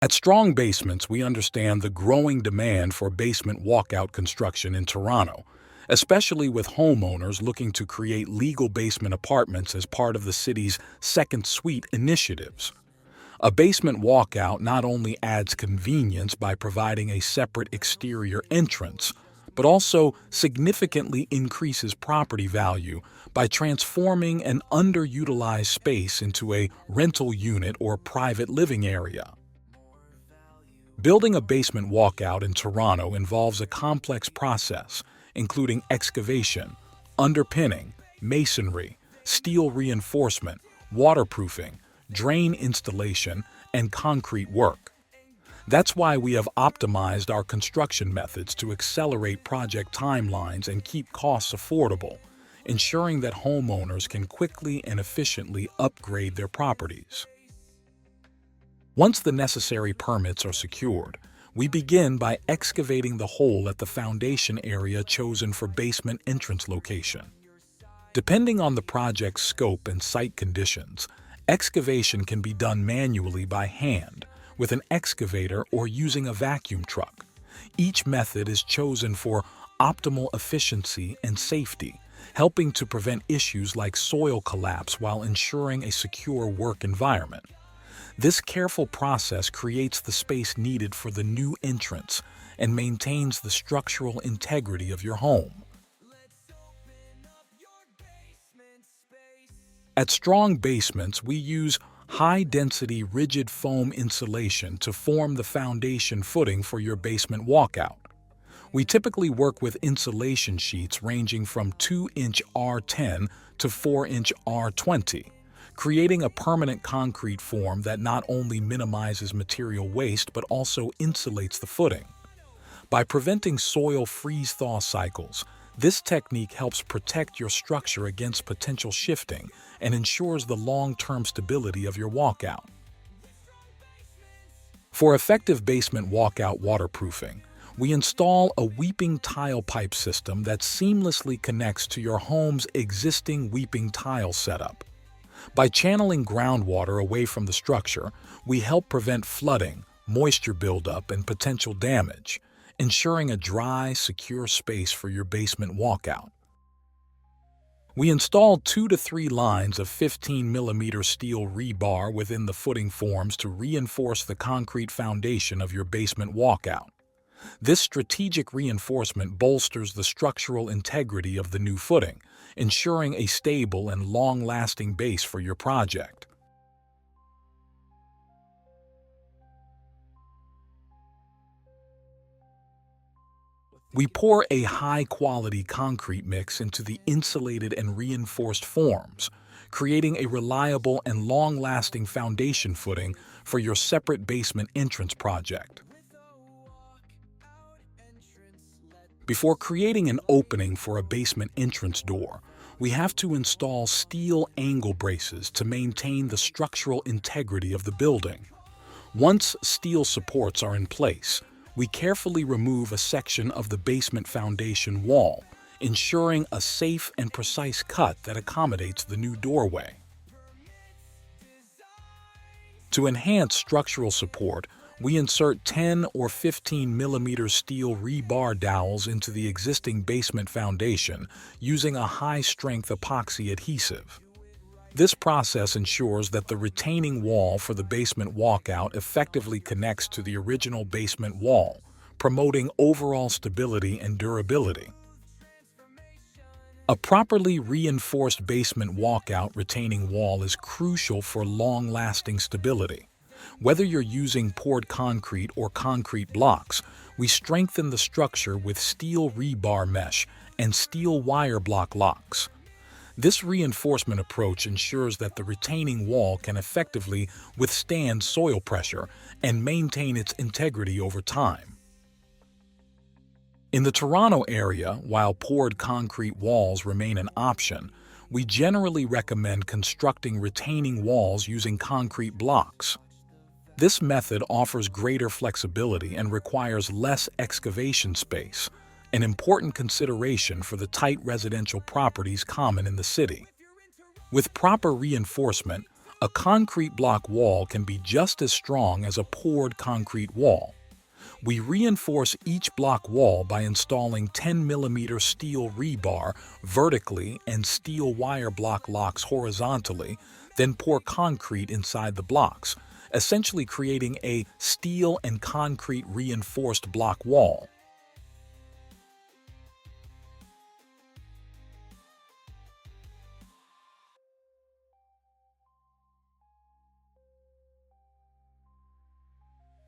At Strong Basements, we understand the growing demand for basement walkout construction in Toronto, especially with homeowners looking to create legal basement apartments as part of the city's Second Suite initiatives. A basement walkout not only adds convenience by providing a separate exterior entrance, but also significantly increases property value by transforming an underutilized space into a rental unit or private living area. Building a basement walkout in Toronto involves a complex process, including excavation, underpinning, masonry, steel reinforcement, waterproofing, drain installation, and concrete work. That's why we have optimized our construction methods to accelerate project timelines and keep costs affordable, ensuring that homeowners can quickly and efficiently upgrade their properties. Once the necessary permits are secured, we begin by excavating the hole at the foundation area chosen for basement entrance location. Depending on the project's scope and site conditions, excavation can be done manually by hand, with an excavator or using a vacuum truck. Each method is chosen for optimal efficiency and safety, helping to prevent issues like soil collapse while ensuring a secure work environment. This careful process creates the space needed for the new entrance and maintains the structural integrity of your home. At Strong Basements, we use high-density rigid foam insulation to form the foundation footing for your basement walkout. We typically work with insulation sheets ranging from 2-inch R10 to 4-inch R20, creating a permanent concrete form that not only minimizes material waste but also insulates the footing. By preventing soil freeze-thaw cycles, this technique helps protect your structure against potential shifting and ensures the long-term stability of your walkout. For effective basement walkout waterproofing, we install a weeping tile pipe system that seamlessly connects to your home's existing weeping tile setup. By channeling groundwater away from the structure, we help prevent flooding, moisture buildup, and potential damage, ensuring a dry, secure space for your basement walkout. We installed 2 to 3 lines of 15mm steel rebar within the footing forms to reinforce the concrete foundation of your basement walkout. This strategic reinforcement bolsters the structural integrity of the new footing, ensuring a stable and long-lasting base for your project. We pour a high-quality concrete mix into the insulated and reinforced forms, creating a reliable and long-lasting foundation footing for your separate basement entrance project. Before creating an opening for a basement entrance door, we have to install steel angle braces to maintain the structural integrity of the building. Once steel supports are in place, we carefully remove a section of the basement foundation wall, ensuring a safe and precise cut that accommodates the new doorway. To enhance structural support, we insert 10 or 15mm steel rebar dowels into the existing basement foundation using a high-strength epoxy adhesive. This process ensures that the retaining wall for the basement walkout effectively connects to the original basement wall, promoting overall stability and durability. A properly reinforced basement walkout retaining wall is crucial for long-lasting stability. Whether you're using poured concrete or concrete blocks, we strengthen the structure with steel rebar mesh and steel wire block locks. This reinforcement approach ensures that the retaining wall can effectively withstand soil pressure and maintain its integrity over time. In the Toronto area, while poured concrete walls remain an option, we generally recommend constructing retaining walls using concrete blocks. This method offers greater flexibility and requires less excavation space, an important consideration for the tight residential properties common in the city. With proper reinforcement, A concrete block wall can be just as strong as a poured concrete wall. We reinforce each block wall by installing 10mm steel rebar vertically and steel wire block locks horizontally, then pour concrete inside the blocks, essentially creating a steel and concrete reinforced block wall.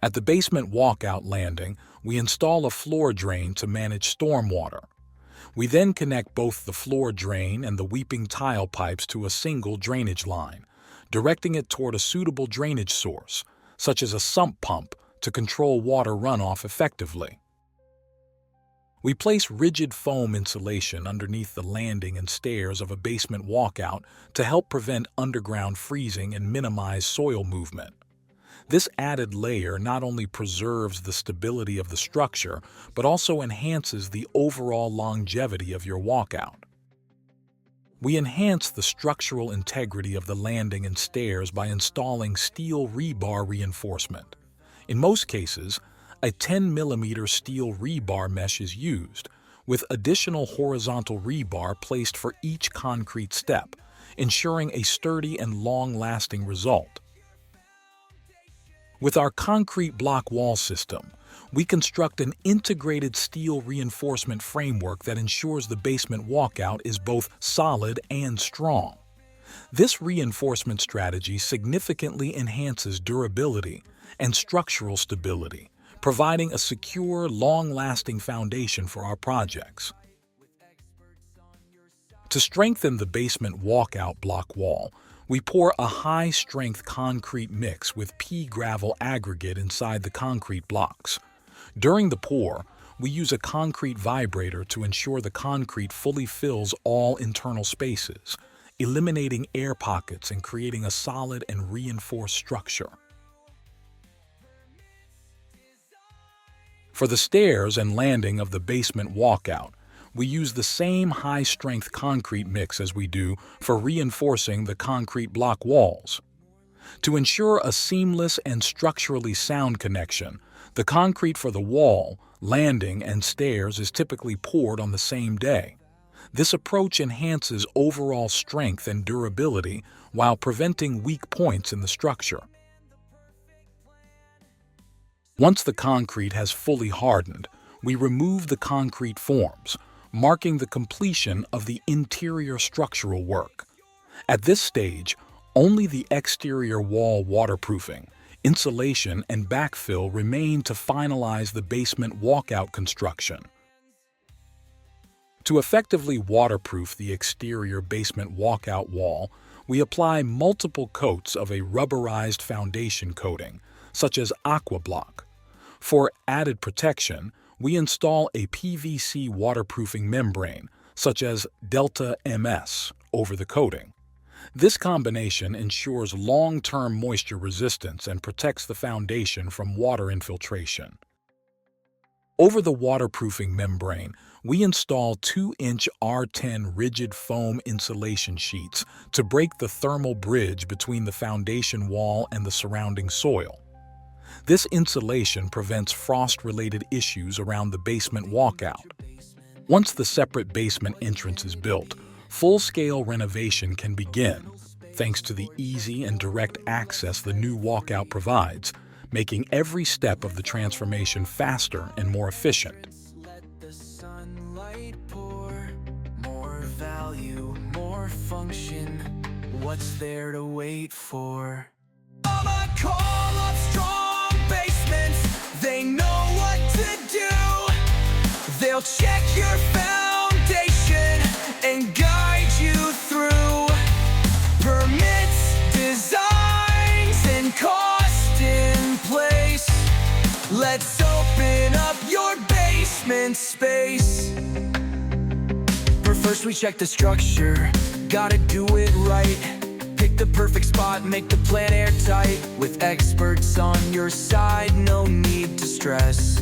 At the basement walkout landing, we install a floor drain to manage stormwater. We then connect both the floor drain and the weeping tile pipes to a single drainage line, directing it toward a suitable drainage source, such as a sump pump, to control water runoff effectively. We place rigid foam insulation underneath the landing and stairs of a basement walkout to help prevent underground freezing and minimize soil movement. This added layer not only preserves the stability of the structure, but also enhances the overall longevity of your walkout. We enhance the structural integrity of the landing and stairs by installing steel rebar reinforcement. In most cases, a 10mm steel rebar mesh is used, with additional horizontal rebar placed for each concrete step, ensuring a sturdy and long-lasting result. With our concrete block wall system, we construct an integrated steel reinforcement framework that ensures the basement walkout is both solid and strong. This reinforcement strategy significantly enhances durability and structural stability, providing a secure, long-lasting foundation for our projects. To strengthen the basement walkout block wall, we pour a high-strength concrete mix with pea gravel aggregate inside the concrete blocks. During the pour, we use a concrete vibrator to ensure the concrete fully fills all internal spaces, eliminating air pockets and creating a solid and reinforced structure. For the stairs and landing of the basement walkout, we use the same high-strength concrete mix as we do for reinforcing the concrete block walls. To ensure a seamless and structurally sound connection, the concrete for the wall, landing, and stairs is typically poured on the same day. This approach enhances overall strength and durability while preventing weak points in the structure. Once the concrete has fully hardened, we remove the concrete forms, marking the completion of the interior structural work. At this stage, only the exterior wall waterproofing, insulation, and backfill remain to finalize the basement walkout construction. To effectively waterproof the exterior basement walkout wall, we apply multiple coats of a rubberized foundation coating, such as Aquablock. For added protection, we install a PVC waterproofing membrane, such as Delta MS, over the coating. This combination ensures long-term moisture resistance and protects the foundation from water infiltration. Over the waterproofing membrane, we install 2-inch R10 rigid foam insulation sheets to break the thermal bridge between the foundation wall and the surrounding soil. This insulation prevents frost-related issues around the basement walkout. Once the separate basement entrance is built, full-scale renovation can begin, thanks to the easy and direct access the new walkout provides, making every step of the transformation faster and more efficient. Let the sunlight pour, more value, more function. What's there to wait for? Mama call up strong basements. They know what to do. They'll check your foundation and guide you through permits, designs, and cost in place. Let's open up your basement space. But first we check the structure, gotta do it right. Pick the perfect spot, make the plan airtight. With experts on your side, no need to stress.